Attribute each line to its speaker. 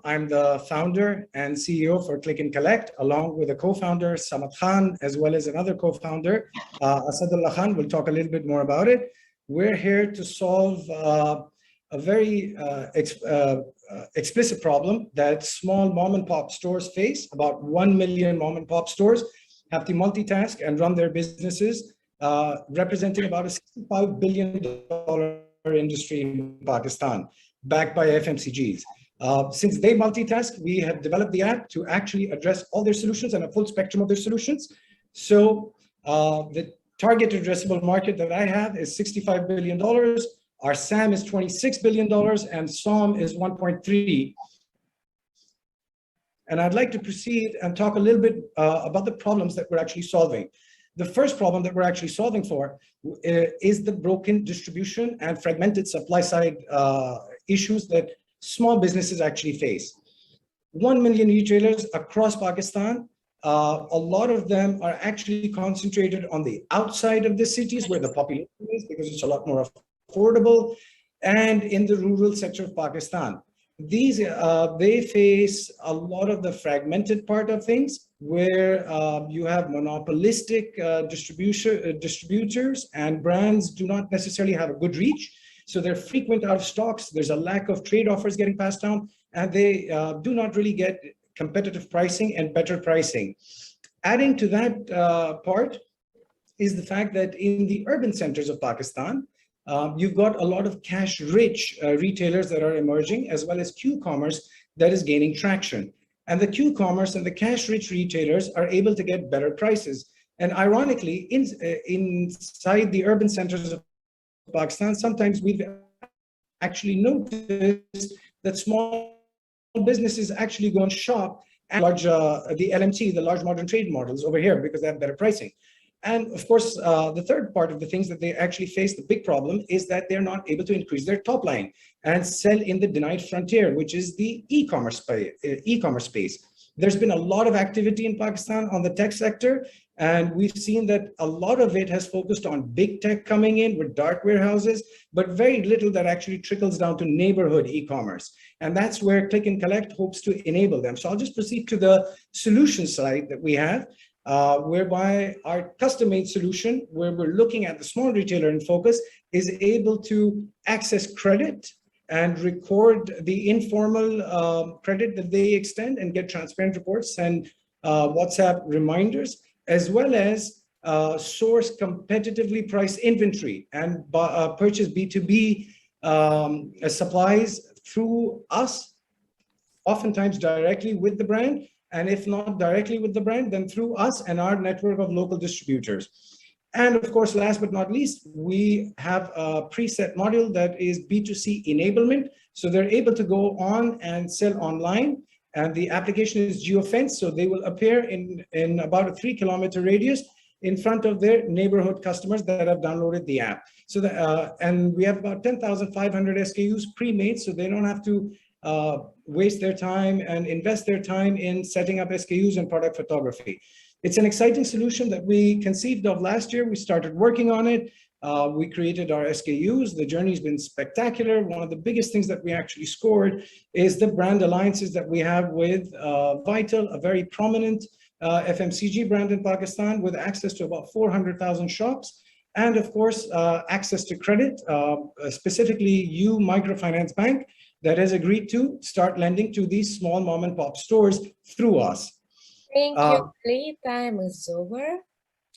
Speaker 1: I'm the founder and CEO for Click and Collect, along with a co-founder, Samad Khan, as well as another co-founder, Asadullah Khan. We'll talk a little bit more about it. We're here to solve a very explicit problem that small mom and pop stores face. About 1 million mom and pop stores have to multitask and run their businesses, representing about a $65 billion industry in Pakistan, backed by FMCGs. Since they multitask, we have developed the app to actually address all their solutions and a full spectrum of their solutions. So the target addressable market that I have is $65 billion. Our SAM is $26 billion and SOM is 1.3. And I'd like to proceed and talk a little bit about the problems that we're actually solving. The first problem that we're actually solving for is the broken distribution and fragmented supply side issues that small businesses actually face. 1 million retailers across Pakistan. A lot of them are actually concentrated on the outside of the cities where the population is, because it's a lot more affordable, and in the rural sector of Pakistan. These they face a lot of the fragmented part of things, where you have monopolistic distributors, and brands do not necessarily have a good reach. So they're frequent out of stocks. There's a lack of trade offers getting passed down, and they do not really get competitive pricing and better pricing. Adding to that part is the fact that in the urban centers of Pakistan, you've got a lot of cash-rich retailers that are emerging, as well as Q-commerce that is gaining traction. And the Q-commerce and the cash-rich retailers are able to get better prices. And ironically, inside the urban centers of Pakistan, sometimes we've actually noticed that small businesses actually go and shop at the LMT, the large modern trade models over here, because they have better pricing. And of course, the third part of the things that they actually face, the big problem, is that they're not able to increase their top line and sell in the denied frontier, which is the e-commerce space. There's been a lot of activity in Pakistan on the tech sector, and we've seen that a lot of it has focused on big tech coming in with dark warehouses, but very little that actually trickles down to neighborhood e-commerce. And that's where Click and Collect hopes to enable them. So I'll just proceed to the solution side that we have. Whereby our custom-made solution, where we're looking at the small retailer in focus, is able to access credit and record the informal credit that they extend and get transparent reports and WhatsApp reminders, as well as source competitively priced inventory and purchase B2B supplies through us, oftentimes directly with the brand. And if not directly with the brand, then through us and our network of local distributors. And of course, last but not least, we have a preset module that is B2C enablement. So they're able to go on and sell online. And the application is geofenced, so they will appear in about a 3-kilometer radius in front of their neighborhood customers that have downloaded the app. So and we have about 10,500 SKUs pre-made, so they don't have to waste their time and invest their time in setting up SKUs and product photography. It's an exciting solution that we conceived of last year. We started working on it. We created our SKUs. The journey's been spectacular. One of the biggest things that we actually scored is the brand alliances that we have with Vital, a very prominent FMCG brand in Pakistan, with access to about 400,000 shops. And of course, access to credit, specifically U Microfinance Bank, that has agreed to start lending to these small mom and pop stores through us.
Speaker 2: Thank you. Playtime is over.